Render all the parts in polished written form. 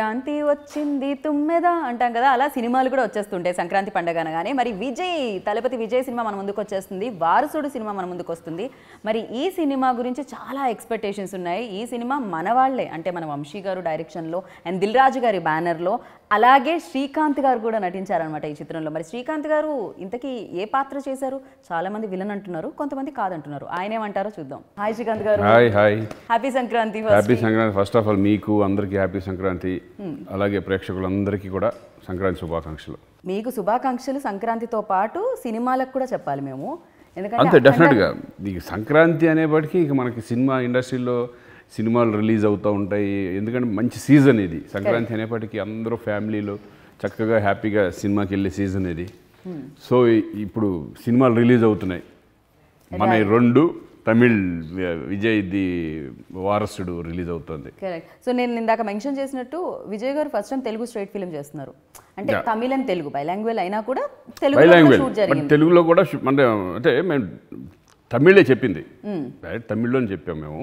సంక్రాంతి వచ్చింది తుమ్మెద అంటాం కదా, అలా సినిమాలు కూడా వచ్చేస్తుంటాయి సంక్రాంతి పండగ అనగానే. మరి తలపతి విజయ్ సినిమా మన ముందుకు వచ్చేస్తుంది, వారసుడు సినిమా మన ముందుకు వస్తుంది. మరి ఈ సినిమా గురించి చాలా ఎక్స్పెక్టేషన్స్ ఉన్నాయి. ఈ సినిమా మన వాళ్ళే, అంటే మన వంశీ గారు డైరెక్షన్లో అండ్ దిల్ రాజు గారి బ్యానర్లో, అలాగే శ్రీకాంత్ గారు కూడా నటించారనమాట ఈ చిత్రంలో. మరి శ్రీకాంత్ గారు ఇంతకీ ఏ పాత్ర చేశారు? చాలా మంది విలన్ అంటున్నారు, కొంతమంది కాదంటున్నారు. ఆయన ఏమంటారో చూద్దాం. హాయ్ శ్రీకాంత్ గారు. Hi. Happy Sankranti. Happy Sankranti. First of all మీకు అందరికీ హ్యాపీ సంక్రాంతి, అలాగే ప్రేక్షకులందరికీ కూడా సంక్రాంతి శుభాకాంక్షలు. మీకు శుభాకాంక్షలు సంక్రాంతితో పాటు సినిమాలకు కూడా చెప్పాలి మేము, ఎందుకంటే అంతే డెఫినెట్గా. ఈ సంక్రాంతి అనేప్పటికీ ఇక మనకి సినిమా ఇండస్ట్రీలో సినిమాలు రిలీజ్ అవుతూ ఉంటాయి. ఎందుకంటే మంచి సీజన్ ఇది సంక్రాంతి అనేప్పటికీ, అందరూ ఫ్యామిలీలో చక్కగా హ్యాపీగా సినిమాకి వెళ్ళే సీజన్ ఇది. సో ఇప్పుడు సినిమాలు రిలీజ్ అవుతున్నాయి. మన 2 తమిళ్ విజయ్ది వారసుడు రిలీజ్ అవుతుంది. కరెక్ట్. సో నేను ఇందాక మెన్షన్ చేసినట్టు విజయ్ గారు first time Telugu straight film చేస్తున్నారు. అంటే తమిళ్ అండ్ తెలుగు బైలాంగ్వేజ్ అయినా కూడా తెలుగులో కూడా అంటే మేము తమిళే చెప్పింది, తమిళ్లోనే చెప్పాము మేము.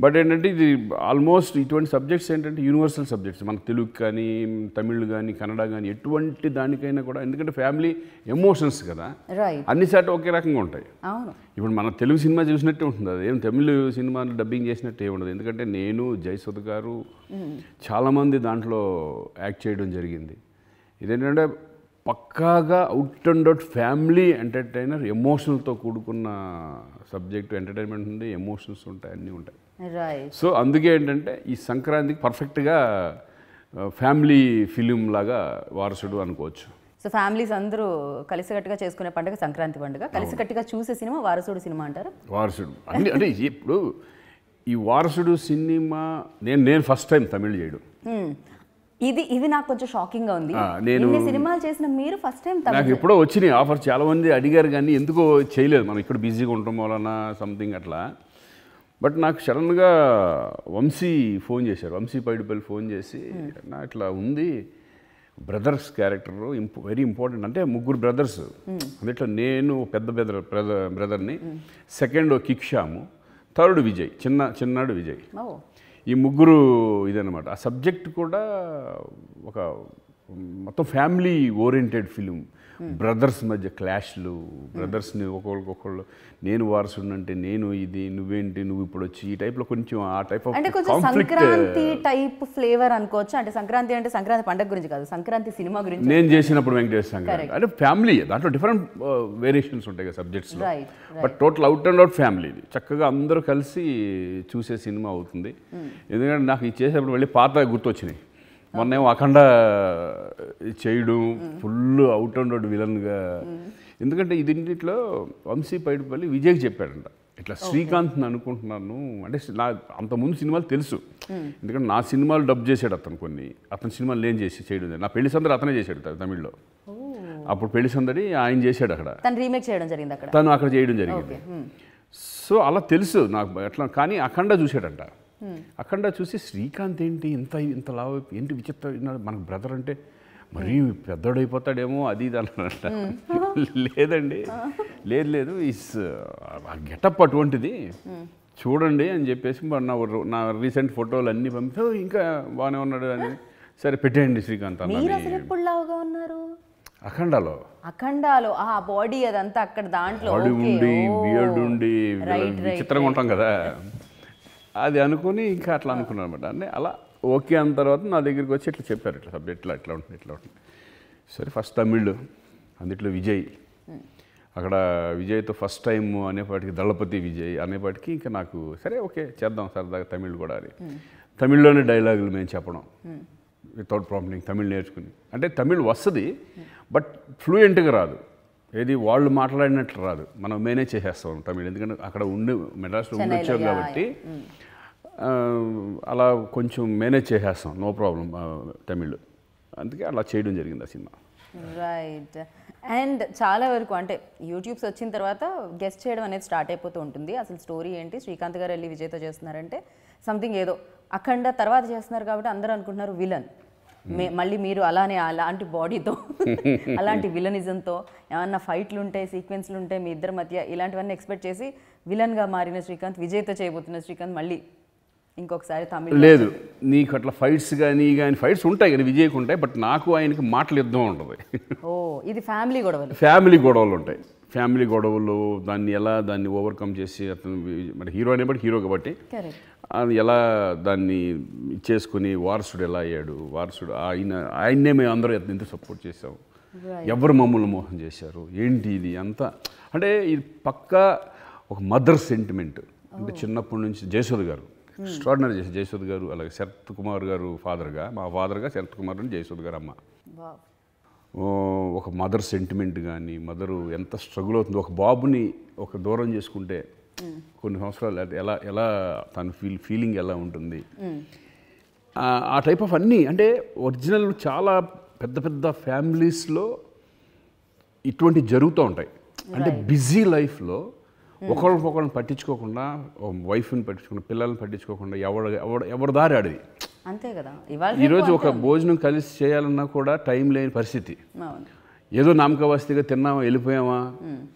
బట్ ఏంటంటే ఇది ఆల్మోస్ట్ ఇటువంటి సబ్జెక్ట్స్ ఏంటంటే యూనివర్సల్ సబ్జెక్ట్స్, మన తెలుగు కానీ తమిళ్ కానీ కన్నడ కానీ ఎటువంటి దానికైనా కూడా. ఎందుకంటే ఫ్యామిలీ ఎమోషన్స్ కదా, అన్ని సార్లు ఒకే రకంగా ఉంటాయి. ఇప్పుడు మన తెలుగు సినిమా చూసినట్టే ఉంటుంది, అది ఏం తమిళ్ సినిమాలు డబ్బింగ్ చేసినట్టే ఉండదు. ఎందుకంటే నేను, జయసుధ గారు, చాలామంది దాంట్లో యాక్ట్ చేయడం జరిగింది. ఇదేంటంటే పక్కాగా out and out family entertainer, ఎమోషనల్తో కూడుకున్న సబ్జెక్టు. ఎంటర్టైన్మెంట్ ఉంది, ఎమోషన్స్ ఉంటాయి, అన్నీ ఉంటాయి. సో అందుకే ఏంటంటే ఈ సంక్రాంతికి పర్ఫెక్ట్గా ఫ్యామిలీ ఫిలిం లాగా వారసుడు అనుకోవచ్చు. సో ఫ్యామిలీస్ అందరూ కలిసికట్టుగా చేసుకునే పండుగ సంక్రాంతి పండుగ, కలిసికట్టుగా చూసే సినిమా వారసుడు సినిమా అంటారు. వారసుడు అన్ని అంటే ఇప్పుడు ఈ వారసుడు సినిమా నేను ఫస్ట్ టైం తమిళ్ చేయడం. ఇది నాకు కొంచెం షాకింగ్గా ఉంది. నేను సినిమాలు చేసిన మీరు ఫస్ట్ టైం. నాకు ఎప్పుడో వచ్చినాయి ఆఫర్, చాలా మంది అడిగారు కానీ ఎందుకో చేయలేదు. మనం ఇక్కడ బిజీగా ఉండటం వలన సంథింగ్ అట్లా. బట్ నాకు సడన్గా వంశీ ఫోన్ చేశారు, వంశీ పైడిపల్లి ఫోన్ చేసి, నా ఇట్లా ఉంది బ్రదర్స్ క్యారెక్టర్ వెరీ ఇంపార్టెంట్. అంటే 3 బ్రదర్స్, అందులో నేను పెద్ద బ్రదర్ని, సెకండ్ కిక్షాము, థర్డ్ విజయ్, చిన్నాడు విజయ్. ఈ 3 ఇదన్నమాట. ఆ సబ్జెక్ట్ కూడా ఒక మొత్తం ఫ్యామిలీ ఓరియంటెడ్ ఫిలిం. బ్రదర్స్ మధ్య క్లాష్లు, బ్రదర్స్ని ఒకళ్ళు నేను వారసుడు అంటే నేను ఇది, నువ్వేంటి నువ్వు ఇప్పుడు వచ్చి, ఈ టైప్లో కొంచెం ఆ type of Sankranti type flavour అనుకోవచ్చు. అంటే సంక్రాంతి అంటే సంక్రాంతి పండుగ గురించి కాదు, సంక్రాంతి సినిమా గురించి. నేను చేసినప్పుడు వెంకటేశ్వర సంక్రాంతి అంటే ఫ్యామిలీ, దాంట్లో డిఫరెంట్ వేరియేషన్స్ ఉంటాయి కదా సబ్జెక్ట్స్లో. But total out and out family, చక్కగా అందరూ కలిసి చూసే సినిమా అవుతుంది. ఎందుకంటే నాకు ఇది చేసేప్పుడు మళ్ళీ పాత గుర్తొచ్చినాయి. మొన్నేమో అఖండ చేయడం, ఫుల్ అవుట్ అండ్ అవుట్ విలన్గా. ఎందుకంటే దీంట్లో వంశీ పైడిపల్లి విజయ్కి చెప్పాడంట, ఇట్లా శ్రీకాంత్ని అనుకుంటున్నాను అంటే. నా అంతకుముందు సినిమాలు తెలుసు, ఎందుకంటే నా సినిమాలు డబ్ చేశాడు అతను, అతని సినిమాలు నేను చేయడం. నా పెళ్లి సందడి అతనే చేశాడు తమిళ్లో. అప్పుడు పెళ్లి సందడి ఆయన చేశాడు, అక్కడ తను అక్కడ చేయడం జరిగింది. సో అలా తెలుసు నాకు ఎట్లా. కానీ అఖండ చూశాడంట, అఖండ చూసి శ్రీకాంత్ ఏంటి ఇంత లావు, ఏంటి విచిత్రం, మనకు బ్రదర్ అంటే మరీ పెద్దోడైపోతాడేమో అది ఇది అన్నాడంట. లేదండి, లేదు గెటప్ అటువంటిది చూడండి అని చెప్పేసి నా రీసెంట్ ఫోటోలు అన్నీ పంపి ఇంకా బాగానే ఉన్నాడు అని. సరే పెట్టేయండి శ్రీకాంత్ అన్నారు. అఖండాలో ఆ బాడీ అదంతా అక్కడ దాంట్లో బాడీ ఉండి బియర్డ్ ఉండి విచిత్రంగా ఉంటాం కదా, అది అనుకుని ఇంకా అట్లా అనుకున్నాను అనమాట. అంటే అలా ఓకే అన్న తర్వాత నా దగ్గరికి వచ్చి ఇట్లా చెప్పారు, ఇట్లా సబ్జెక్ట్ ఇట్లా ఉంటుంది. సరే ఫస్ట్ తమిళ్, అందుట్లో విజయ్, అక్కడ విజయ్తో ఫస్ట్ టైం అనేపాటికి దళపతి విజయ్ అనేపాటికి ఇంకా నాకు సరే ఓకే చేద్దాం సరదాగా తమిళ్ కూడా అని. తమిళ్లోనే డైలాగులు మేము చెప్పడం వితౌట్ ప్రాంప్టింగ్, తమిళ్ నేర్చుకుని. అంటే తమిళ్ వస్తుంది బట్ ఫ్లూయెంట్గా రాదు, ఏది వాళ్ళు మాట్లాడినట్లు రాదు, మనం మేనేజ్ చేసేస్తాం తమిళ్. ఎందుకంటే అక్కడ మెడ్రాస్లో ఉండొచ్చాం కాబట్టి అలా కొంచెం మేనేజ్ చేసేస్తాం, నో ప్రాబ్లం తమిళ్. అందుకే అలా చేయడం జరిగింది ఆ సినిమా. రైట్. అండ్ చాలా వరకు అంటే యూట్యూబ్స్ వచ్చిన తర్వాత గెస్ట్ చేయడం అనేది స్టార్ట్ అయిపోతూ ఉంటుంది. అసలు స్టోరీ ఏంటి, శ్రీకాంత్ గారు వెళ్ళి విజయ్తో చేస్తున్నారంటే సంథింగ్ ఏదో అఖండ తర్వాత చేస్తున్నారు కాబట్టి అందరూ అనుకుంటున్నారు విలన్. మళ్ళీ మీరు అలాంటి బాడీతో అలాంటి విలనిజంతో ఏమన్నా ఫైట్లు ఉంటాయి, సీక్వెన్స్లు ఉంటాయి మీ ఇద్దరి మధ్య, ఇలాంటివన్నీ ఎక్స్పెక్ట్ చేసి విలన్గా మారిన శ్రీకాంత్, విజయ్తో చేయబోతున్న శ్రీకాంత్ మళ్ళీ ఇంకొకసారి తమిళ్ లేదు, నీకు అట్లా ఫైట్స్ కానీ ఫైట్స్ ఉంటాయి కానీ విజయ్కి ఉంటాయి, బట్ నాకు ఆయనకి మాటలు యుద్ధం ఉంటుంది. ఓ ఇది ఫ్యామిలీ గొడవలు. ఫ్యామిలీ గొడవలు ఉంటాయి. ఫ్యామిలీ గొడవలు దాన్ని ఓవర్కమ్ చేసి అతను మరి హీరో అనేబట్టి హీరో కాబట్టి అది ఎలా దాన్ని చేసుకుని వారసుడు ఎలా అయ్యాడు, వారసుడు ఆయన్నే మేము అందరూ ఎంత సపోర్ట్ చేసాము, ఎవరు మమ్మల్ని మోసం చేశారు ఏంటి ఇది అంతా. అంటే ఇది పక్కా ఒక మదర్ సెంటిమెంట్. అంటే చిన్నప్పటి నుంచి జయసుధ గారు ఎక్స్ట్రాడినరీ చేసి, జయసుధ గారు అలాగే శరత్ కుమార్ గారు ఫాదర్గా, మా ఫాదర్గా శరత్ కుమార్ అని జయసుధ గారు అమ్మ. ఒక మదర్ సెంటిమెంట్ కానీ, మదరు ఎంత స్ట్రగుల్ అవుతుంది, ఒక బాబుని ఒక దూరం చేసుకుంటే కొన్ని సంవత్సరాలు ఎలా ఎలా తన ఫీలింగ్ ఎలా ఉంటుంది, ఆ టైప్ ఆఫ్ అన్నీ. అంటే ఒరిజినల్ చాలా పెద్ద పెద్ద ఫ్యామిలీస్లో ఇటువంటి జరుగుతూ ఉంటాయి. అంటే బిజీ లైఫ్లో ఒకరికొకరిని పట్టించుకోకుండా, వైఫ్ని పట్టించుకోకుండా, పిల్లల్ని పట్టించుకోకుండా ఎవరి దారి ఆడేది. అంతే కదా. ఈరోజు ఒక భోజనం కలిసి చేయాలన్నా కూడా టైం లేని పరిస్థితి. ఏదో నామకవాస్తిగా తిన్నామా వెళ్ళిపోయామా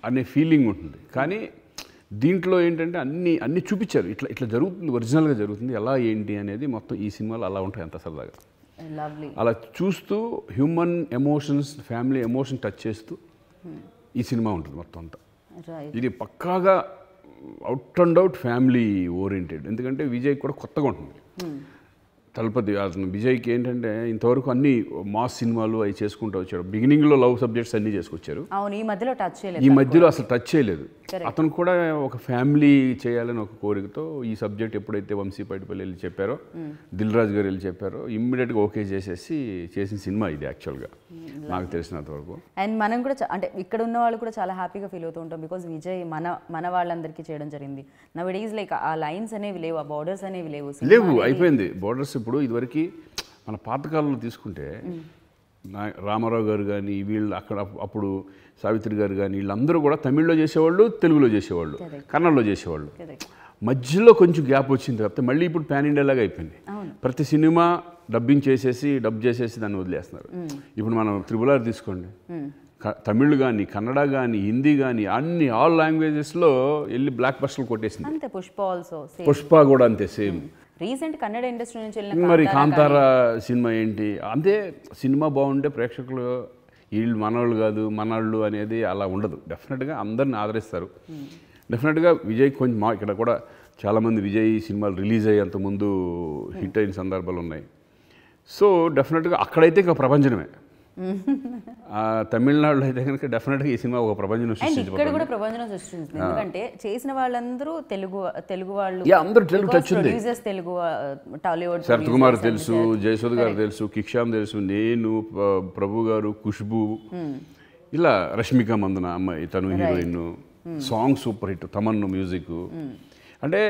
అనే ఫీలింగ్ ఉంటుంది. కానీ దీంట్లో ఏంటంటే అన్నీ చూపించారు. ఇట్లా జరుగుతుంది, ఒరిజినల్గా జరుగుతుంది, ఎలా ఏంటి అనేది మొత్తం ఈ సినిమాలో అలా ఉంటాయి అంత సరదాగా. అలా చూస్తూ human emotions, family emotion touch చేస్తూ ఈ సినిమా ఉంటుంది మొత్తం అంతా. ఇది పక్కాగా out and out family oriented. ఎందుకంటే విజయ్ కూడా కొత్తగా ఉంటుంది. తలపతి అతను విజయ్కి ఏంటంటే ఇంతవరకు అన్ని మాస్ సినిమాలు అవి చేసుకుంటూ వచ్చాడు. బిగినింగ్లో లవ్ సబ్జెక్ట్స్ అన్నీ చేసుకొచ్చారు. ఈ మధ్యలో అసలు టచ్ చేయలేదు. అతను కూడా ఒక ఫ్యామిలీ చేయాలని ఒక కోరికతో ఈ సబ్జెక్ట్ ఎప్పుడైతే వంశీ పైడిపల్లి వెళ్ళి చెప్పారో, దిల్ రాజు గారు వెళ్ళి చెప్పారో, ఇమ్మీడియట్గా ఓకే చేసేసి చేసిన సినిమా ఇది యాక్చువల్గా నాకు తెలిసినంత వరకు. అండ్ మనం కూడా అంటే ఇక్కడ ఉన్న వాళ్ళు కూడా చాలా హ్యాపీగా ఫీల్ అవుతూ ఉంటాం. బికాజ్ విజయ్ మన వాళ్ళందరికీ చేయడం జరిగింది. నవ్ డేస్ లైక్ ఆ లైన్స్ అనేవి లేవు, ఆ బార్డర్స్ అనేవి లేవు, అయిపోయింది బార్డర్స్. ఇప్పుడు ఇదివరకు మన పాతకాలంలో తీసుకుంటే రామారావు గారు కానీ వీళ్ళు అప్పుడు సావిత్రి గారు కానీ వీళ్ళందరూ కూడా తమిళ్లో చేసేవాళ్ళు, తెలుగులో చేసేవాళ్ళు, కన్నడలో చేసేవాళ్ళు. మధ్యలో కొంచెం గ్యాప్ వచ్చింది కాబట్టి మళ్ళీ ఇప్పుడు పాన్ ఇండియా లాగా అయిపోయింది. ప్రతి సినిమా డబ్ చేసేసి దాన్ని వదిలేస్తున్నారు. ఇప్పుడు మనం త్రిబుల్ ఆర్ తీసుకోండి, తమిళ్ కానీ, కన్నడ కానీ, హిందీ కానీ ఆల్ లాంగ్వేజెస్లో వెళ్ళి బ్లాక్ బస్టర్లు కొట్టేసింది. పుష్ప కూడా అంతే సేమ్. రీసెంట్ కన్నడ ఇండస్ట్రీ నుంచి మరి కాంతారా సినిమా ఏంటి అంతే. సినిమా బాగుంటే ప్రేక్షకులు వీళ్ళు మనవాళ్ళు కాదు మనవాళ్ళు అనేది అలా ఉండదు. డెఫినెట్గా అందరిని ఆదరిస్తారు. డెఫినెట్గా విజయ్ కొంచెం ఇక్కడ కూడా చాలామంది విజయ్ సినిమాలు రిలీజ్ అయ్యేంత ముందు హిట్ అయిన సందర్భాలు ఉన్నాయి. సో డెఫినెట్గా అక్కడైతే ఇంకా ప్రపంచమే. తమిళనాడులో అయితే కనుక డెఫినెట్గా ఈ సినిమా ఒక ప్రపంచం సృష్టించింది. ఎందుకంటే చేసిన వాళ్ళందరూ తెలుగు వాళ్ళు, అందరూ తెలుగు టచ్ ఉంది. తెలుగు టాలీవుడ్, శరత్ కుమార్ తెలుసు, జయసుధ గారు తెలుసు, కిక్షామ్ తెలుసు, నేను, ప్రభు గారు, ఖుష్బూ, ఇలా రష్మిక మందన అమ్మాయి తను హీరోయిన్, సాంగ్ సూపర్ హిట్, తమన్ను మ్యూజిక్. అంటే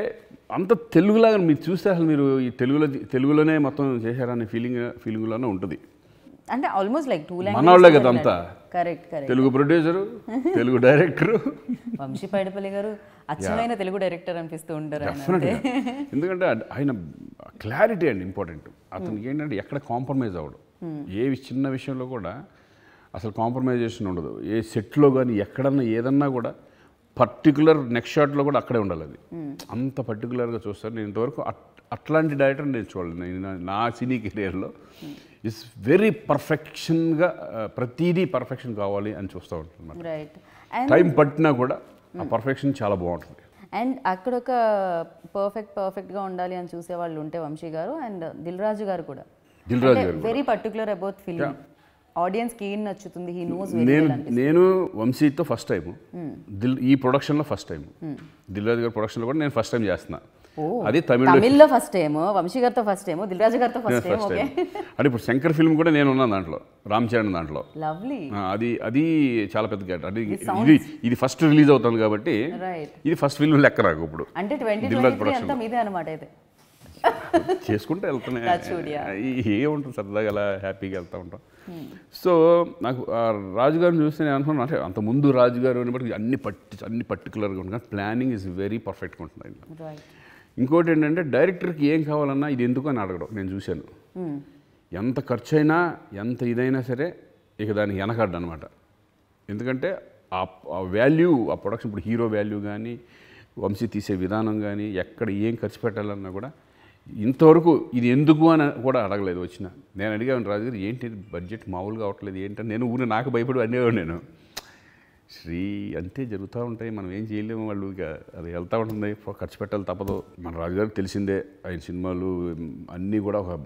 అంత తెలుగులాగా మీరు చూస్తే అసలు మీరు ఈ తెలుగులోనే మొత్తం చేశారనే ఫీలింగ్లోనే ఉంటుంది. అంటే ఆల్మోస్ట్ లైక్ 2 లాంగ్వేజెస్ మనోళ్ళే కదా అంతా. Correct. Telugu producer, Telugu director. Vamshi Paidipally గారు అచ్చమైన తెలుగు డైరెక్టర్ అనిపిస్తూ ఉంటారు. ఎందుకంటే ఆయన క్లారిటీ అండి ఇంపార్టెంట్. అతనికి ఏంటంటే ఎక్కడ కాంప్రమైజ్ అవ్వడు. ఏ చిన్న విషయంలో కూడా అసలు కాంప్రమైజేషన్ ఉండదు. ఏ సెట్లో కానీ ఎక్కడన్నా ఏదన్నా కూడా పర్టికులర్ నెక్స్ట్ షాట్లో కూడా అక్కడే ఉండాలి. అది అంత పర్టికులర్గా చూస్తారు. నేను ఇంతవరకు అట్లాంటి డైరెక్టర్ నేను చూడలేదు. నేను నా సినీ కెరియర్లో ఇట్స్ వెరీ పర్ఫెక్షన్గా ప్రతిదీ పర్ఫెక్షన్ కావాలి అని చూస్తూ ఉంటాను. టైం పట్టినా కూడా ఆ పర్ఫెక్షన్ చాలా బాగుంటుంది. అండ్ అక్కడ ఒక పర్ఫెక్ట్గా ఉండాలి అని చూసే వాళ్ళు ఉంటే వంశీ గారు అండ్ దిల్ రాజు గారు కూడా very particular about film. Audience కి ఏం నచ్చుతుంది, హీ నోస్. నేను వంశీతో ఫస్ట్ టైం, ఈ ప్రొడక్షన్లో ఫస్ట్ టైం, దిల్ రాజు గారి ప్రొడక్షన్లో కూడా నేను ఫస్ట్ టైం చేస్తున్నా. అది తమిళ్లో ఫస్ట్ టైం, వంశీ గారితో ఫస్ట్ టైం, దిల్ రాజు గారితో ఫస్ట్ టైం. అంటే ఇప్పుడు శంకర్ ఫిల్మ్ కూడా నేను ఉన్నాను దాంట్లో, రామ్ చరణ్ దాంట్లో. లవ్లీ. అది చాలా పెద్ద క్యారెక్టర్. అది ఇది ఫస్ట్ రిలీజ్ అవుతుంది కాబట్టి ఇది ఫస్ట్ ఫిల్మ్ లెక్క రాకు. ఇప్పుడు అంటే 2023 అంతా మీదే అన్నమాట. అయితే చేసుకుంటే వెళ్తున్నాయి, ఏముంటుంది సరదాగా అలా హ్యాపీగా వెళ్తూ ఉంటాం. సో నాకు రాజుగారిని చూస్తే నేను అనుకున్నాను, అంటే అంత ముందు రాజుగారు అనేప్పటికీ అన్ని పర్టికులర్గా ఉంటుంది, ప్లానింగ్ ఈజ్ వెరీ పర్ఫెక్ట్గా ఉంటుంది. ఇంకోటి ఏంటంటే డైరెక్టర్కి ఏం కావాలన్నా ఇది ఎందుకు అని అడగడం నేను చూశాను. ఎంత ఖర్చు అయినా ఎంత ఇదైనా సరే ఇక దానికి వెనకడ్డు అనమాట. ఎందుకంటే ఆ వాల్యూ, ఆ ప్రొడక్షన్, ఇప్పుడు హీరో వాల్యూ కానీ, వంశీ తీసే విధానం కానీ, ఎక్కడ ఏం ఖర్చు పెట్టాలన్నా కూడా ఇంతవరకు ఇది ఎందుకు అని కూడా అడగలేదు వచ్చిన. నేను అడిగాను రాజు గారు ఏంటి బడ్జెట్ మామూలుగా అవట్లేదు ఏంటని. నేను ఊరిని నాకు భయపడి అనేవాడు నేను. శ్రీ అంతే జరుగుతూ ఉంటాయి, మనం ఏం చేయలేము, వాళ్ళు ఇక అది వెళ్తూ ఉంటుంది, ఖర్చు పెట్టాలి తప్పదు. మన రాజుగారికి తెలిసిందే ఆయన సినిమాలు అన్నీ కూడా ఒక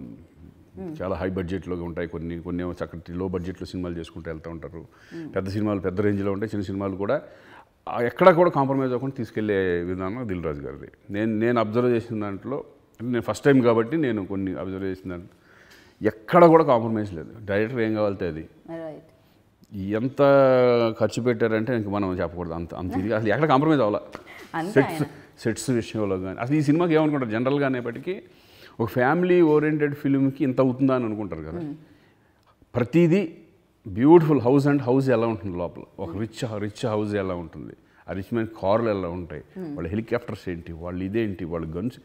చాలా హై బడ్జెట్లో ఉంటాయి, కొన్ని చక్కటి లో బడ్జెట్లో సినిమాలు చేసుకుంటూ వెళ్తూ ఉంటారు. పెద్ద సినిమాలు పెద్ద రేంజ్లో ఉంటాయి, చిన్న సినిమాలు కూడా ఎక్కడా కూడా కాంప్రమైజ్ అవ్వకుండా తీసుకెళ్లే విధానం దిల్ రాజు గారిది. నేను అబ్జర్వ్ చేసిన దాంట్లో, నేను ఫస్ట్ టైం కాబట్టి నేను కొన్ని అబ్జర్వ్ చేసిన దాంట్లో ఎక్కడ కూడా కాంప్రమైజ్ లేదు. డైరెక్టర్ ఏం కావాలితే అది, ఎంత ఖర్చు పెట్టారంటే ఇంక మనం చెప్పకూడదు, అంత ఇది అసలు ఎక్కడ కాంప్రమైజ్ అవ్వాలా. సెట్స్ విషయంలో కానీ అసలు ఈ సినిమాకి ఏమనుకుంటారు జనరల్గా అనేప్పటికీ, ఒక ఫ్యామిలీ ఓరియంటెడ్ ఫిల్మ్కి ఇంత అవుతుందా అని అనుకుంటారు కదా. ప్రతిదీ బ్యూటిఫుల్ హౌస్ అండ్ హౌస్ ఎలా ఉంటుంది లోపల, ఒక రిచ్ హౌస్ ఎలా ఉంటుంది, ఆ రిచ్ మ్యాన్ కార్లు ఎలా ఉంటాయి, వాళ్ళ హెలికాప్టర్స్ ఏంటి, వాళ్ళు ఇదేంటి, వాళ్ళ గన్స్,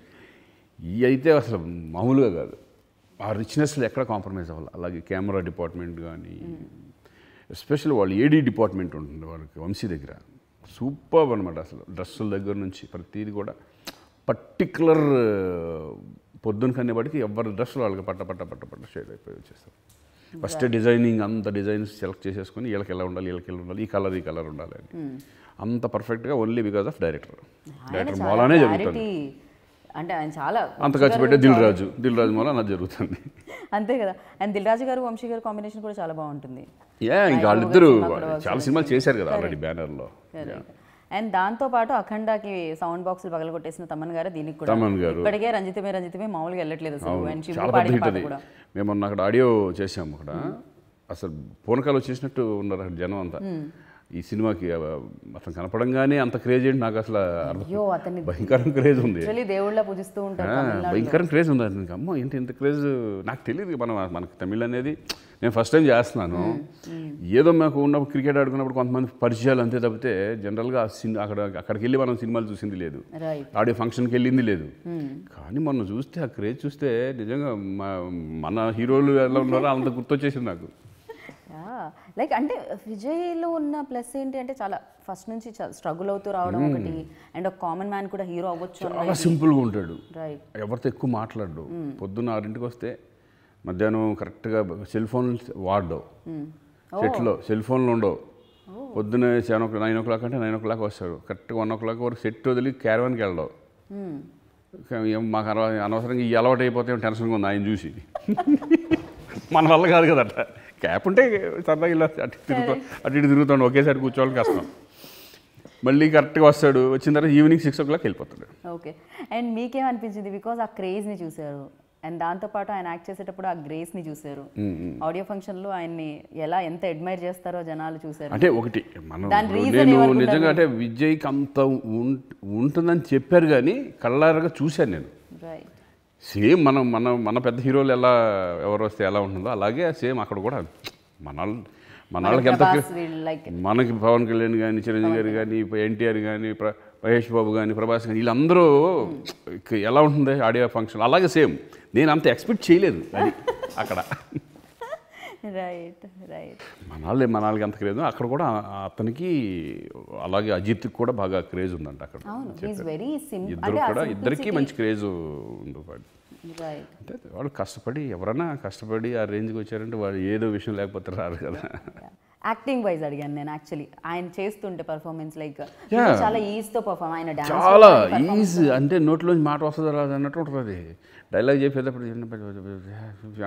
ఇవి అయితే అసలు మామూలుగా కాదు. ఆ రిచ్నెస్లో ఎక్కడ కాంప్రమైజ్ అవ్వాలి. అలాగే కెమెరా డిపార్ట్మెంట్ కానీ, ఎస్పెషల్లీ వాళ్ళు ఏడీ డిపార్ట్మెంట్ ఉంటుంది వాళ్ళకి వంశీ దగ్గర, సూపర్ అనమాట. అసలు డ్రెస్సుల దగ్గర నుంచి ప్రతిదీ కూడా పర్టికులర్ పొద్దున కనేవాడికి ఎవరి డ్రెస్సులు వాళ్ళకి పట్ట షేడ్ అయిపోయి వచ్చేస్తారు. ఫస్ట్ డిజైనింగ్ అంత డిజైన్స్ సెలెక్ట్ చేసేసుకొని వీళ్ళకి ఎలా ఉండాలి, ఈ కలర్ ఉండాలి అని అంత పర్ఫెక్ట్గా ఓన్లీ బికాస్ ఆఫ్ డైరెక్టర్ మూలానే జరుగుతుంది. అంటే ఆయన చాలా అంత ఖర్చు పెట్టే దిల్ రాజు మూల అలా జరుగుతుంది. అంతే కదా. అండ్ దిల్ రాజు గారు వంశీ గారు కాంబినేషన్ కూడా చాలా బాగుంటుంది. ఇంకా వాళ్ళిద్దరు చాలా సినిమాలు చేశారు కదా ఆల్రెడీ బ్యానర్లో. అండ్ దాంతో పాటు అఖండాకి సౌండ్ బాక్సులు పగలగొట్టేసిన తమన్ గారు దీనికి కూడా ఇప్పటికే రంజితమే మామూలుగా వెళ్ళట్లేదు అసలు. చాలా పెద్ద హిట్ అది. మేము అక్కడ ఆడియో చేసాము. అక్కడ అసలు పూనకాలు వచ్చేసినట్టు ఉన్నారు అక్కడ జనం అంతా. ఈ సినిమాకి అతను కనపడంగానే అంత క్రేజ్ ఏంటి నాకు అసలు భయంకరం క్రేజ్ ఉంది. దేవుళ్ళ పూజిస్తూ ఉంటారు, భయంకరం క్రేజ్ ఉంది అతనికి. అమ్మో ఏంటి ఇంత క్రేజ్ నాకు తెలియదు. మనకు తమిళ్ అనేది నేను ఫస్ట్ టైం చేస్తున్నాను. ఏదో మాకు ఉన్నప్పుడు క్రికెట్ ఆడుకున్నప్పుడు కొంతమంది పరిచయాలు అంతే తప్పితే జనరల్గా అక్కడికి వెళ్ళి మనం సినిమాలు చూసింది లేదు, ఆడియో ఫంక్షన్కి వెళ్ళింది లేదు. కానీ మొన్న చూస్తే ఆ క్రేజ్ చూస్తే నిజంగా మన హీరోలు ఎలా ఉన్నారో అంత గుర్తొచ్చేసింది నాకు. లైక్ అంటే విజయ్లో ఉన్న ప్లస్ ఏంటి అంటే చాలా ఫస్ట్ నుంచి స్ట్రగుల్ అవుతూ రావడం ఒకటి, అండ్ ఒక కామన్ మ్యాన్ కూడా హీరో అవ్వచ్చు. చాలా సింపుల్గా ఉంటాడు, ఎవరితో ఎక్కువ మాట్లాడు. పొద్దున్న 6 వస్తే మధ్యాహ్నం కరెక్ట్గా సెల్ ఫోన్ వాడవు, సెట్లో సెల్ ఫోన్లు ఉండవు. పొద్దున్న 9 o'clock అంటే 9 o'clock వస్తాడు, కరెక్ట్గా 1 o'clock వరకు సెట్ వదిలి క్యారవాన్కి వెళ్ళవు. మాకు అనవసరంగా ఈ అలవాటు అయిపోతే టెన్షన్గా ఉంది ఆయన చూసి. మన వల్ల కాదు కదట, క్యాప్ ఉంటే సరదాగా ఇలా అటు ఇటు తిరుగుతాడు, ఒకేసారి కూర్చోవాలి కష్టం. మళ్ళీ కరెక్ట్గా వస్తాడు, వచ్చిన తర్వాత ఈవినింగ్ 6 o'clock వెళ్ళిపోతాడు. ఓకే. అండ్ మీకేమనిపించింది బికాజ్ ఆ క్రేజ్ని చూశారు, అండ్ దాంతోపాటు ఆయన యాక్ట్ చేసేటప్పుడు ఆ గ్రేస్ని చూశారు, ఆడియో ఫంక్షన్లో ఆయన్ని ఎంత అడ్మైర్ చేస్తారో జనాలు చూశారు. అంటే ఒకటి నేను నిజంగా అంటే విజయ్కి అంత ఉంటుందని చెప్పారు కానీ కళ్ళారగా చూశాను నేను. సేమ్ మన పెద్ద హీరోలు ఎలా ఎవరు వస్తే ఎలా ఉంటుందో అలాగే సేమ్ అక్కడ కూడా మనకి ఎంత మనకి పవన్ కళ్యాణ్ కానీ, చిరంజీవి గారు కానీ, ఎన్టీఆర్ కానీ, మహేష్ బాబు కానీ, ప్రభాస్ కానీ, వీళ్ళందరూ ఎలా ఉంటుంది ఆడియో ఫంక్షన్ అలాగే సేమ్. నేను అంత ఎక్స్పెక్ట్ చేయలేదు అది అక్కడ. మనాళ్ళకి అంత క్రేజ్ అక్కడ కూడా అతనికి, అలాగే అజిత్కి కూడా బాగా క్రేజ్ ఉందంట అక్కడ. ఇద్దరికి మంచి క్రేజ్ ఉంది. అంటే వాళ్ళు ఎవరైనా కష్టపడి ఆ రేంజ్కి వచ్చారంటే వాళ్ళు ఏదో విషయం లేకపోతే రారు కదా. యాక్టింగ్ వైజ్ అడిగాను నేను యాక్చువల్లీ, ఆయన చేస్తుంటే పర్ఫార్మెన్స్ లైక్ చాలా ఈజీతో పర్ఫార్మ్, ఆయన చాలా ఈజీ అంటే నోట్లోంచి మాట వస్తుందో రాదు అన్నట్టు ఉంటుంది. డైలాగ్ చెప్పేటప్పుడు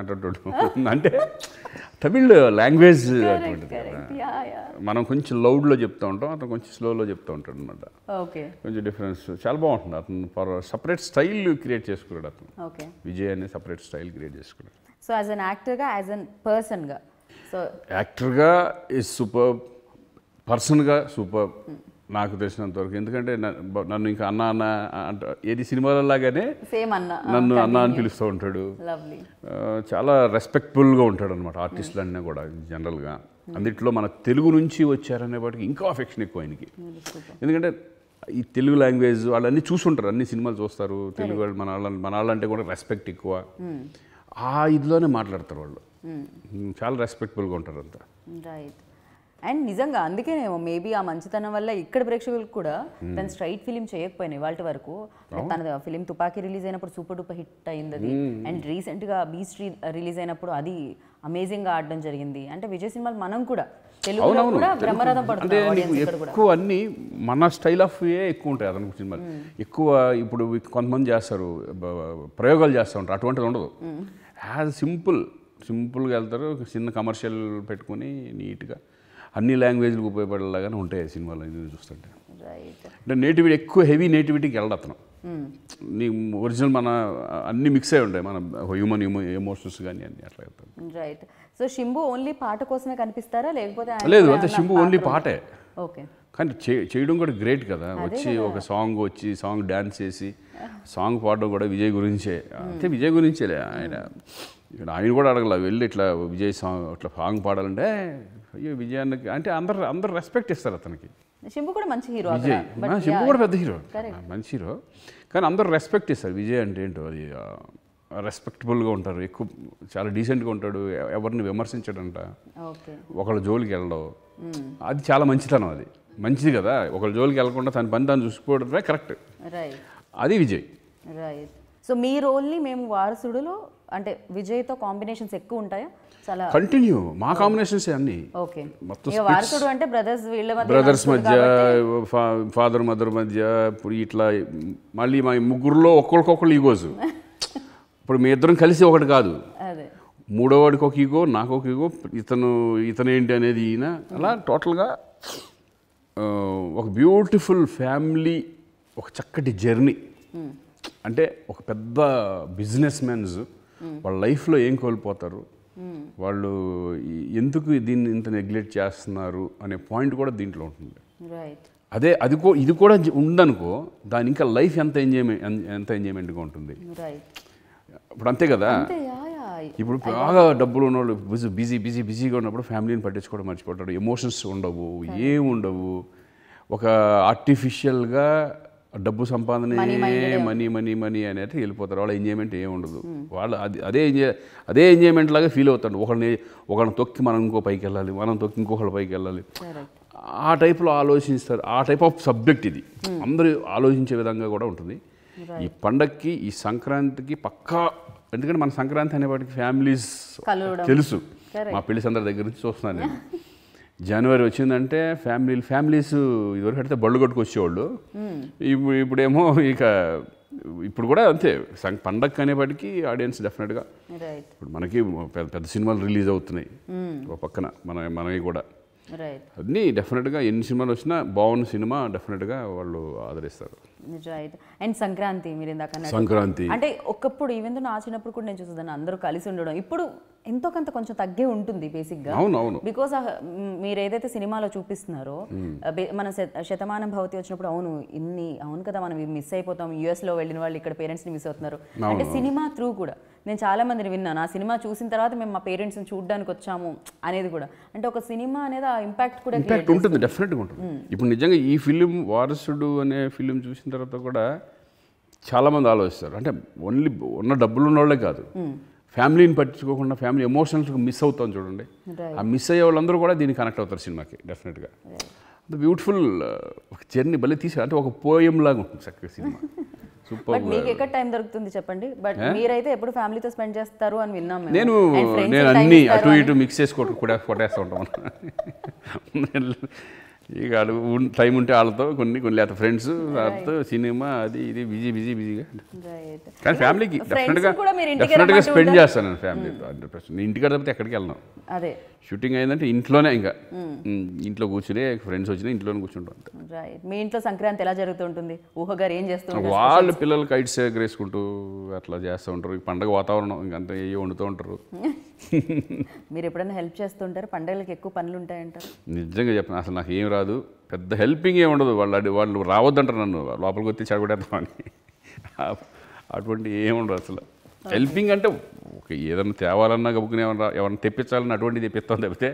అంటుంటాడు. అంటే తమిళ్ లాంగ్వేజ్ అటువంటిది, మనం కొంచెం లౌడ్లో చెప్తూ ఉంటాం, అతను కొంచెం స్లోలో చెప్తూ ఉంటాడు అనమాట. కొంచెం డిఫరెన్స్ చాలా బాగుంటుంది. అతను సపరేట్ స్టైల్ క్రియేట్ చేసుకున్నాడు అతను. విజయ్ అనే సపరేట్ స్టైల్ క్రియేట్ చేసుకున్నాడు. సో యాజ్ అన్ యాక్టర్గా, యాజ్ అన్ పర్సన్గా, సో యాక్టర్గా ఈజ్ సూపర్, పర్సన్గా సూపర్ నాకు తెలిసినంతవరకు. ఎందుకంటే నన్ను ఇంకా అన్న అంట ఏది సినిమాలలాగానే నన్ను అన్న అని పిలుస్తూ ఉంటాడు. చాలా రెస్పెక్ట్ఫుల్గా ఉంటాడు అనమాట ఆర్టిస్టులు అన్నీ కూడా జనరల్గా. అందుట్లో మన తెలుగు నుంచి వచ్చారనే వాటికి ఇంకా అఫెక్షన్ ఎక్కువ ఆయనకి. ఎందుకంటే ఈ తెలుగు లాంగ్వేజ్ వాళ్ళన్నీ చూసుంటారు, అన్ని సినిమాలు చూస్తారు. తెలుగు వాళ్ళు మన వాళ్ళంటే కూడా రెస్పెక్ట్ ఎక్కువ, ఆ ఇదిలోనే మాట్లాడతారు వాళ్ళు. చాలా రెస్పెక్ట్ఫుల్గా ఉంటారు అంతా. అండ్ నిజంగా అందుకేనేమో మేబీ ఆ మంచితనం వల్ల ఇక్కడ ప్రేక్షకులకు కూడా తన స్ట్రైట్ ఫిలిం చేయకపోయినాయి వాళ్ళ వరకు. తన ఫిలిం తుపాకీ రిలీజ్ అయినప్పుడు సూపర్ డూపర్ హిట్ అయింది అది. అండ్ రీసెంట్గా బీస్ట్ రిలీజ్ అయినప్పుడు అది అమేజింగ్గా ఆడడం జరిగింది. అంటే విజయ్ సినిమాలు మనం కూడా తెలుగులో కూడా బ్రహ్మరథం పడుతుంది. ఎక్కువ అన్ని మన స్టైల్ ఆఫ్ ఏ ఎక్కువ ఉంటాయి అతనికి సినిమాలు. ఎక్కువ ఇప్పుడు కొంతమంది చేస్తారు ప్రయోగాలు చేస్తూ ఉంటారు, అటువంటిది ఉండదు. యాజ్ సింపుల్గా వెళ్తారు, చిన్న కమర్షియల్ పెట్టుకుని నీట్గా అన్ని లాంగ్వేజ్లకు ఉపయోగపడేలాగానే ఉంటాయి సినిమాలు ఇది చూస్తుంటే. అంటే నేటివిటీ ఎక్కువ హెవీ నేటివిటీకి వెళ్ళడు అతను. నీ ఒరిజినల్ మన అన్ని మిక్స్ అయి ఉంటాయి, మన హ్యూమన్ ఎమోషన్స్ కానీ అన్ని అట్లా వెళ్తాయి. రైట్. సో శంభు ఓన్లీ పాట కోసమే కనిపిస్తారా లేకపోతే? లేదు, అంతే. శంభు ఓన్లీ పాటే. ఓకే. కానీ చేయడం కూడా గ్రేట్ కదా. ఒక సాంగ్ డ్యాన్స్ చేసి సాంగ్ పాడడం కూడా విజయ్ గురించే. అంటే విజయ్ గురించేలే ఆయన కూడా అడగల వెళ్ళి ఇట్లా విజయ్ సాంగ్ పాడాలంటే అయ్యో విజయ్ అన్నకి అంటే అందరు రెస్పెక్ట్ ఇస్తారు అతనికి. శంభు కూడా మంచి హీరో. విజయ్ శంభు కూడా పెద్ద హీరో, మంచి హీరో. కానీ అందరు రెస్పెక్ట్ ఇస్తారు. విజయ్ అంటే ఏంటో అది రెస్పెక్టబుల్గా ఉంటారు, ఎక్కువ చాలా డీసెంట్గా ఉంటాడు, ఎవరిని విమర్శించడంట, ఒకళ్ళ జోలికి వెళ్ళడం. అది చాలా మంచితనం, అది మంచిది కదా. ఒకళ్ళ జోలికి వెళ్ళకుండా తన పని తాను చూసుకోవడమే కరెక్ట్. అది విజయ్. రైట్. సో మీ రోల్ని మేము వారసుడులో అంటే విజయ్తో కాంబినేషన్స్ ఎక్కువ ఉంటాయా? చాలా కంటిన్యూ మా కాంబినేషన్స్ అన్ని. ఓకే. వారసుడు అంటే బ్రదర్స్ మధ్య, ఫాదర్ మదర్ మధ్య, ఇప్పుడు ఇట్లా మళ్ళీ మా ముగ్గురులో ఒక్కొక్కళ్ళు ఈగోస్. ఇప్పుడు మీ ఇద్దరం కలిసి ఒకటి కాదు, మూడోవాడికి ఒక ఈగో, నాకు ఒక ఈగో, ఇతనేంటి అనేది ఈయన, అలా టోటల్గా ఒక బ్యూటిఫుల్ ఫ్యామిలీ, ఒక చక్కటి జర్నీ. అంటే ఒక పెద్ద బిజినెస్ మెన్స్ వాళ్ళ లైఫ్లో ఏం కోల్పోతారు, వాళ్ళు ఎందుకు దీన్ని ఇంత నెగ్లెక్ట్ చేస్తున్నారు అనే పాయింట్ కూడా దీంట్లో ఉంటుంది. ఇది కూడా ఉందనుకో, దాని ఇంకా లైఫ్ ఎంత ఎంజాయ్మెంట్గా ఉంటుంది. ఇప్పుడు అంతే కదా. ఇప్పుడు బాగా డబ్బులు ఉన్నవాళ్ళు బిజీగా ఉన్నప్పుడు ఫ్యామిలీని పట్టించుకోవడం మర్చిపోతాడు, ఎమోషన్స్ ఉండవు, ఏముండవు. ఒక ఆర్టిఫిషియల్గా డబ్బు సంపాదన మనీ అనేది వెళ్ళిపోతారు. వాళ్ళ ఎంజాయ్మెంట్ ఏమి ఉండదు. వాళ్ళు అదే ఎంజాయ్మెంట్ లాగా ఫీల్ అవుతాడు. ఒకళ్ళని తొక్కి మనం ఇంకో పైకి వెళ్ళాలి, మనం తొక్కి ఇంకొకళ్ళ పైకి వెళ్ళాలి, ఆ టైప్లో ఆలోచిస్తారు. ఆ టైప్ ఆఫ్ సబ్జెక్ట్ ఇది. అందరూ ఆలోచించే విధంగా కూడా ఉంటుంది. ఈ పండగకి, ఈ సంక్రాంతికి పక్కా, ఎందుకంటే మన సంక్రాంతి అనేవాటికి ఫ్యామిలీస్ తెలుసు. మా పెళ్లి సందర్భ దగ్గర నుంచి చూస్తున్నాను నేను. జనవరి వచ్చిందంటే ఫ్యామిలీస్ ఇదివరకు పెడితే బళ్ళు కొట్టుకొచ్చేవాళ్ళు. ఇప్పుడేమో ఇప్పుడు కూడా అంతే. పండగ అనేపాటికి ఆడియన్స్ డెఫినెట్గా ఇప్పుడు మనకి పెద్ద సినిమాలు రిలీజ్ అవుతున్నాయి ఒక పక్కన, మనవి కూడా అన్నీ డెఫినెట్గా ఎన్ని సినిమాలు వచ్చినా బాగున్న సినిమా డెఫినెట్గా వాళ్ళు ఆదరిస్తారు. రైట్. అండ్ సంక్రాంతి మీరు ఇందాక సంక్రాంతి అంటే ఒకప్పుడు ఈవెన్ నా చిన్నప్పుడు కూడా నేను చూసేదాన్ని అందరూ కలిసి ఉండడం. ఇప్పుడు ఎంతో కొంత కొంచెం తగ్గే ఉంటుంది బేసిక్గా. అవునవును. బికాస్ మీరు ఏదైతే సినిమాలో చూపిస్తున్నారో, మన శతమానం భవతి వచ్చినప్పుడు అవును కదా మనం మిస్ అయిపోతాం, యూఎస్లో వెళ్ళిన వాళ్ళు ఇక్కడ పేరెంట్స్ని మిస్ అవుతున్నారు అంటే సినిమా త్రూ కూడా నేను చాలా మందిని విన్నాను. ఆ సినిమా చూసిన తర్వాత మేము మా పేరెంట్స్ని చూడడానికి వచ్చాము అనేది కూడా. అంటే ఒక సినిమా అనేది ఆ ఇంపాక్ట్ కూడా ఉంటుంది, డెఫినెట్గా ఉంటుంది. ఇప్పుడు నిజంగా ఈ ఫిలిం వారసుడు అనే ఫిలిం చూసిన తర్వాత కూడా చాలామంది ఆలోచిస్తారు. అంటే ఓన్లీ ఉన్న డబ్బులు ఉన్న వాళ్ళే కాదు, ఫ్యామిలీని పట్టించుకోకుండా ఫ్యామిలీ ఎమోషనల్స్గా మిస్ అవుతాం చూడండి. ఆ మిస్ అయ్యే వాళ్ళందరూ కూడా దీన్ని కనెక్ట్ అవుతారు సినిమాకి డెఫినెట్గా. బ్యూటిఫుల్ జర్నీ భలే అంటే ఒక పోయం లాగా ఉంటుంది చక్కగా సినిమా. బట్ మీకు ఎక్కడ టైం దొరుకుతుంది చెప్పండి? బట్ మీరైతే ఎప్పుడు ఫ్యామిలీతో స్పెండ్ చేస్తారు అని విన్నాం. నేను అన్ని అటు ఇటు మిక్స్ చేసి కొట్టేస్తూ ఉంటాం. ఇక టైం ఉంటే వాళ్ళతో కొన్ని లేకపోతే ఫ్రెండ్స్ వాళ్ళతో సినిమా అది ఇది బిజీగా. కానీ ఫ్యామిలీకి డెఫినెట్గా స్పెండ్ చేస్తాను నేను ఫ్యామిలీతో 100%. ఇంటికాడ తప్పితే ఎక్కడికి వెళ్ళను. అదే షూటింగ్ అయిందంటే ఇంట్లోనే, ఇంకా ఇంట్లో కూర్చుని ఫ్రెండ్స్ వచ్చినా ఇంట్లోనే కూర్చుంటాం. మీ ఇంట్లో సంక్రాంతి ఎలా జరుగుతుంటుంది? ఊహగారు ఏం చేస్తుంటారు? వాళ్ళు పిల్లలు కైట్స్ ఎగరేసుకుంటూ అట్లా చేస్తూ ఉంటారు. ఈ పండగ వాతావరణం ఇంకంతా ఏ వండుతూ ఉంటారు. మీరు ఎప్పుడైనా హెల్ప్ చేస్తుంటారు? పండగలకి ఎక్కువ పనులు ఉంటాయంటారు? నిజంగా చెప్పను, అసలు నాకు ఏం రాదు, పెద్ద హెల్పింగ్ ఏమి ఉండదు. వాళ్ళు రావద్దంటారు నన్ను, లోపలికి వచ్చి చెడగొట్టేద్దామని. అటువంటి ఏముండదు అసలు. హెల్పింగ్ అంటే ఏదైనా తేవాలన్నా గబుకుని ఎవరైనా తెప్పించాలన్నా అటువంటిది తెప్పిస్తాం తప్పితే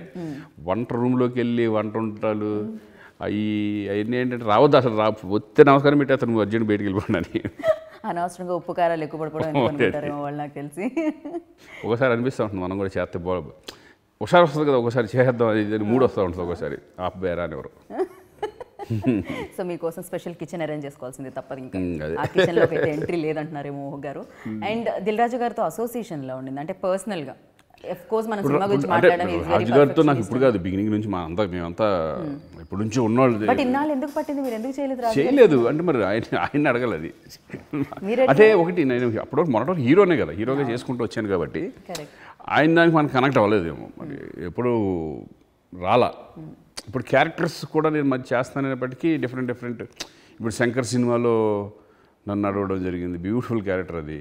వంట రూమ్లోకి వెళ్ళి వంట వంటలు అవన్నీ ఏంటంటే రావద్దు అసలు. వస్తే నమస్కారం పెట్టి అతను అర్జెంట్ బయటికి వెళ్ళిపోండి. అనవసరంగా ఉప్పు కారాలు ఎక్కువ పడిపోవడం నాకు తెలిసి ఒకసారి అనిపిస్తూ ఉంటుంది మనం కూడా చేస్తే ఒకసారి వస్తుంది కదా, ఒకసారి చేసేద్దాం అది ఇది మూడు వస్తూ ఉంటుంది ఒకసారి ఆపబేరా అని ఎవరు. సో మీకోసం స్పెషల్ కిచెన్ అరేంజ్ చేసుకోవాల్సింది తప్పదు, ఇంకా అదే. ఆ కిచెన్లోకి అయితే ఎంట్రీ లేదంటున్నారేమో మోహన్ గారు. అండ్ దిల్ రాజు గారితో అసోసియేషన్లో ఉండింది అంటే పర్సనల్గా, ఆఫ్ కోర్స్ మనం సినిమా గురించి అంటే మాట్లాడడం రాజు గారితో నాకు ఇప్పుడు కాదు, బిగినింగ్ నుంచి మేమంతా ఇప్పుడు నుంచి ఉన్నవాళ్ళు. బట్ ఇన్నాళ్ళు ఎందుకు పట్టింది, మీరు ఎందుకు చేయలేదు రాజు? చేయలేదు అంటే మరి ఆయన అడగాలి అది. అంటే ఒకటి నేను అప్పుడు మొదట హీరోనే కదా, హీరోగా చేసుకుంటూ వచ్చాను కాబట్టి కరెక్ట్. ఆయన దానికి మనకు కనెక్ట్ అవ్వలేదేమో మరి, ఎప్పుడు రాలా. ఇప్పుడు క్యారెక్టర్స్ కూడా నేను మరి చేస్తాననేప్పటికీ డిఫరెంట్ ఇప్పుడు శంకర్ సినిమాలో నన్ను అడగడం జరిగింది, బ్యూటిఫుల్ క్యారెక్టర్ అది,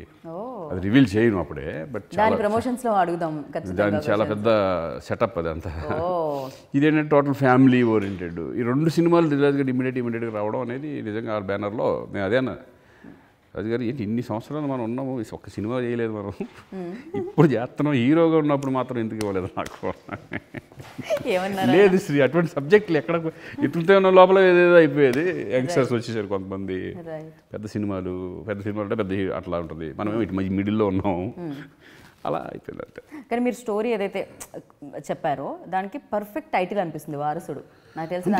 అది రివీల్ చేయను అప్పుడే, బట్ దాని ప్రమోషన్స్ లో అడుగుదాం ఖచ్చితంగా. దాని చాలా పెద్ద సెటప్ అది అంతా. ఇదేంటంటే టోటల్ ఫ్యామిలీ ఓరియంటెడ్. ఈ రెండు సినిమాలు దిల్రాజు ఇమీడియట్గా రావడం అనేది నిజంగా ఆ బ్యానర్లో నేను అదే అన్న, రాజు గారు ఏంటి ఇన్ని సంవత్సరాలు మనం ఉన్నాము, ఒక్క సినిమా చేయలేదు మనం, ఇప్పుడు చేస్తున్నాం, హీరోగా ఉన్నప్పుడు మాత్రం ఎందుకు ఇవ్వలేదు నాకు. ఏమన్నారు? లేదు శ్రీ, అటువంటి సబ్జెక్టులు ఎక్కడ ఎత్తులతో ఉన్న లోపల ఏదేదో అయిపోయేది. యంగ్స్టర్స్ వచ్చేసారు కొంతమంది, పెద్ద సినిమాలు అంటే పెద్ద అట్లా ఉంటుంది, మనం ఇటు మిడిల్లో ఉన్నాం, అలా అయిపోయింది అంతే. కానీ మీరు స్టోరీ ఏదైతే చెప్పారో దానికి పర్ఫెక్ట్ టైటిల్ అనిపిస్తుంది వారసుడు. నాకు తెలిసి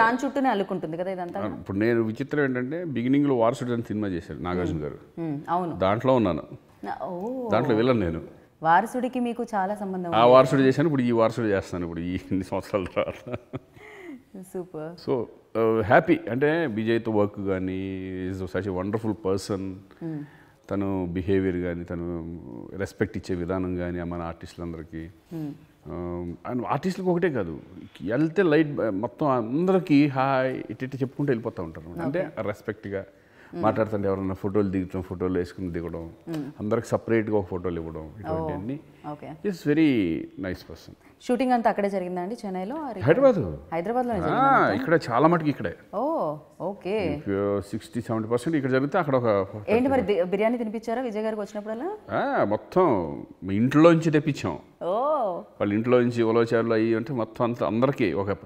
దాని చుట్టూనే అల్లుకుంటుంది కదా ఇదంతా. ఇప్పుడు నేను విచిత్రం ఏంటంటే బిగినింగ్లో వారసుడు అని సినిమా చేశాడు నాగార్జున గారు, అవును, దాంట్లో ఉన్నాను, దాంట్లో విలన్ నేను. వారసుడికి మీకు చాలా సంబంధం. ఆ వారసుడు చేశాను, ఇప్పుడు ఈ వారసుడు చేస్తాను ఇప్పుడు ఈ 2 సంవత్సరాల తర్వాత. సూపర్. సో హ్యాపీ, అంటే విజయ్తో వర్క్ కానీ is such a wonderful person. తను బిహేవియర్ కానీ, తను రెస్పెక్ట్ ఇచ్చే విధానం కానీ మన ఆర్టిస్టులందరికీ, అండ్ ఆర్టిస్టులకు ఒకటే కాదు, వెళ్తే లైట్ మొత్తం అందరికీ హాయ్ ఇటు చెప్పుకుంటూ వెళ్ళిపోతూ ఉంటారు. అంటే రెస్పెక్ట్గా మాట్లాడుతుంటే ఎవరన్నా ఫోటోలు దిగుతాం, ఫోటోలు వేసుకుని దిగడం, అందరికి సపరేట్గా ఒక ఫోటోలు ఇవ్వడం, ఇటువంటివన్నీ is very nice person. Shooting అంతా అక్కడే జరిగిందా అండి, చెన్నైలో? హైదరాబాద్లో ఇక్కడ చాలా మటుకు ఇక్కడే. ఓ ఓకే. 60-70% ఇక్కడ జరిగితే అక్కడ ఒక. ఏంటి మరి బిర్యానీ తినిపించారా విజయ్ గారికి వచ్చినప్పుడల్లా? మొత్తం ఇంట్లోంచి తెప్పించాం, ఓ వాళ్ళ ఇంట్లోంచి ఉలవచారులు అయ్యి అంటే మొత్తం అంతా అందరికీ ఒక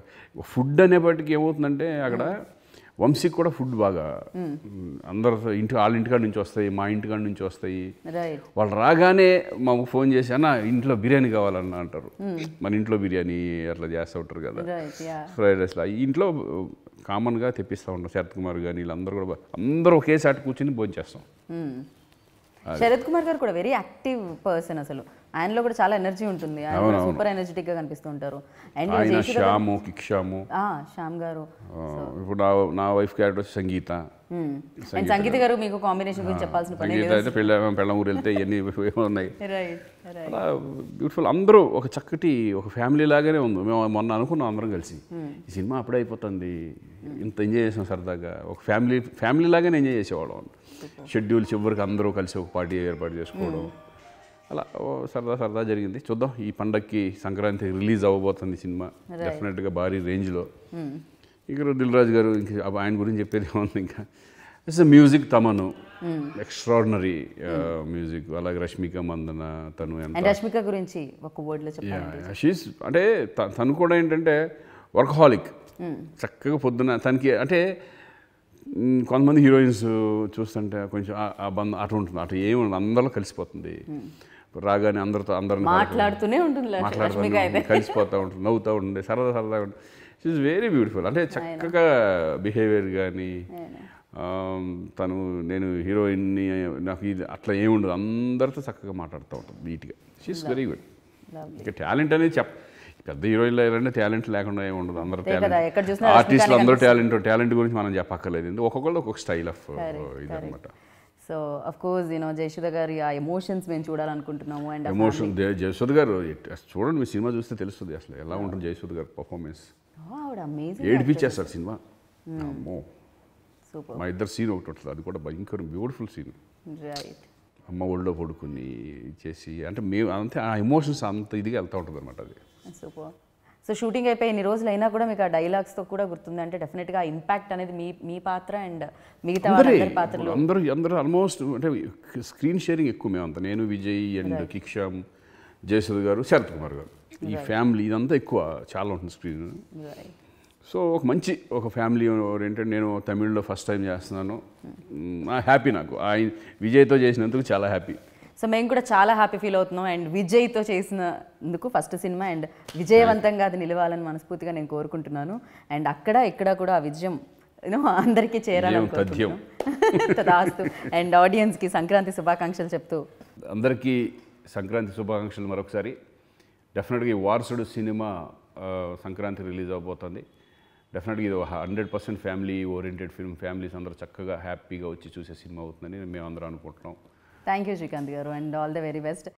ఫుడ్ అనేప్పటికీ ఏమవుతుందంటే అక్కడ వంశీకి కూడా ఫుడ్ బాగా అందరు వాళ్ళ ఇంటికాడ నుంచి వస్తాయి, మా ఇంటికాడ నుంచి వస్తాయి. వాళ్ళు రాగానే మాకు ఫోన్ చేసి అన్న ఇంట్లో బిర్యానీ కావాలన్న అంటారు. మన ఇంట్లో బిర్యానీ అట్లా చేస్తూ ఉంటారు కదా, ఫ్రైడ్ రైస్లో ఇంట్లో కామన్గా తెప్పిస్తూ ఉంటాం. శరత్ కుమార్ కానీ వీళ్ళందరూ కూడా అందరూ ఒకేసారి కూర్చుని భోజనం చేస్తాం. శరత్ కుమార్ గారు కూడా వెరీ యాక్టివ్ పర్సన్, అసలు ఆయనలో కూడా చాలా ఎనర్జీ ఉంటుంది, సూపర్ ఎనర్జెటిక్ గా కనిపిస్తూ ఉంటారు. అండ్ శ్యామ్ గారు, ఇప్పుడు నా వైఫ్ క్యారెక్టర్ సంగీత. సంగీత గారు మీకు కాంబినేషన్ గురించి చెప్పాల్సిన పని లేదు. అయితే పెళ్ళ ఊరు వెళ్తే ఇవన్నీ ఉన్నాయి, అలా బ్యూటిఫుల్. అందరూ ఒక చక్కటి ఒక ఫ్యామిలీ లాగానే ఉంది. మేము మొన్న అనుకున్నాం అందరం కలిసి ఈ సినిమా అప్పుడే అయిపోతుంది, ఇంత ఎంజాయ్ చేసాం సరదాగా, ఒక ఫ్యామిలీ లాగానే ఎంజాయ్ చేసేవాళ్ళం. షెడ్యూల్ చివరికి అందరూ కలిసి ఒక పార్టీ ఏర్పాటు చేసుకోవడం, అలా సరదా జరిగింది. చూద్దాం, ఈ పండగకి సంక్రాంతి రిలీజ్ అవ్వబోతుంది సినిమా, డెఫినెట్గా భారీ రేంజ్లో. ఇక్కడ దిల్ రాజు గారు ఇంకా ఆయన గురించి చెప్పేది ఏముంది, ఇంకా ఇట్స్ మ్యూజిక్ తమను ఎక్స్ట్రాడినరీ మ్యూజిక్. అలాగే రష్మిక మందన, తను రష్మిక గురించి ఒక వర్డ్లో చెప్పాలి. షీస్ అంటే తను కూడా ఏంటంటే వర్కహాలిక్, చక్కగా పొద్దున తనకి అంటే కొంతమంది హీరోయిన్స్ చూస్తుంటే కొంచెం ఆ బంధం అటు ఉంటుంది, అటు ఏముండదు, అందరిలో కలిసిపోతుంది. రాగానే అందరిని మాట్లాడుతూనే ఉంటుంది, కలిసిపోతూ ఉంటుంది, నవ్వుతూ ఉంటుంది, సరదాగా ఉంటుంది. She's very beautiful. అంటే చక్కగా బిహేవియర్ కానీ తను నేను హీరోయిన్ని నాకు ఇది అట్లా ఏముండదు, అందరితో చక్కగా మాట్లాడుతూ ఉంటుంది నీట్గా. She's very good. ఇంకా టాలెంట్ అనేది పెద్ద హీరోయిన్లు ఎవరంటే టాలెంట్ లేకుండా ఏమి ఉండదు, అందరూ టాలెంట్, ఆర్టిస్టులు అందరూ టాలెంట్ గురించి మనం చెప్పక్కర్లేదు, ఒక్కొక్కళ్ళు ఒక్కొక్క స్టైల్ ఆఫ్ ఇది అనమాట. సో అఫ్ కోర్స్ జయసుధ గారి ఆ ఎమోషన్స్ మేము చూడాలనుకుంటున్నాము. అండ్ ఎమోషన్ జయసుధ గారు చూడండి, మీ సినిమా చూస్తే తెలుస్తుంది అసలు ఎలా ఉంటుంది జయసుధ గారు పర్ఫార్మెన్స్. ఏడిపించేస్తారు సినిమా. అమ్మో, మా ఇద్దరు సీన్ ఒకటి ఉంటుంది, అది కూడా భయంకర బ్యూటిఫుల్ సీన్. అమ్మ ఒళ్ళో పడుకుని చేసి అంటే మేము అంతే ఆ ఎమోషన్స్ అంత ఇదిగా వెళ్తూ ఉంటుంది అనమాట అది. సూపర్. సో షూటింగ్ అయిపోయి ఎన్ని రోజులు అయినా కూడా మీకు ఆ డైలాగ్స్తో కూడా గుర్తుంది అంటే డెఫినెట్గా ఆ ఇంపాక్ట్ అనేది మీ పాత్ర అండ్ మిగతా వాళ్ళందరి పాత్రలు అందరూ ఆల్మోస్ట్ అంటే స్క్రీన్ షేరింగ్ ఎక్కువ మేమంతా, నేను విజయ్ అండ్ కిక్షామ్, జయసుధ గారు, శరత్ కుమార్ గారు, ఈ ఫ్యామిలీ ఇదంతా ఎక్కువ చాలా ఉంటుంది స్క్రీన్. సో ఒక ఫ్యామిలీ ఓరియంటెడ్. నేను తమిళ్లో ఫస్ట్ టైం చేస్తున్నాను, హ్యాపీ నాకు విజయ్తో చేసినందుకు చాలా హ్యాపీ. సో మేము కూడా చాలా హ్యాపీ ఫీల్ అవుతున్నాం. అండ్ విజయ్తో చేసినందుకు ఫస్ట్ సినిమా అండ్ విజయవంతంగా అది నిలవాలని మనస్ఫూర్తిగా నేను కోరుకుంటున్నాను. అండ్ అక్కడ ఇక్కడ కూడా ఆ విజయం అందరికీ చేరాలని కోరుకుంటున్నాను. తదాస్తు. అండ్ ఆడియన్స్కి సంక్రాంతి శుభాకాంక్షలు చెప్తూ అందరికీ సంక్రాంతి శుభాకాంక్షలు మరొకసారి. డెఫినెట్గా ఈ వారసుడు సినిమా సంక్రాంతి రిలీజ్ అవబోతుంది. డెఫినెట్గా ఇది 100% ఫ్యామిలీ ఓరియంటెడ్ ఫిల్మ్. ఫ్యామిలీస్ అందరూ చక్కగా హ్యాపీగా వచ్చి చూసే సినిమా అవుతుందని మేము అందరం అనుకుంటున్నాం. థ్యాంక్ యూ శ్రీకాంత్ గారు and all the very best.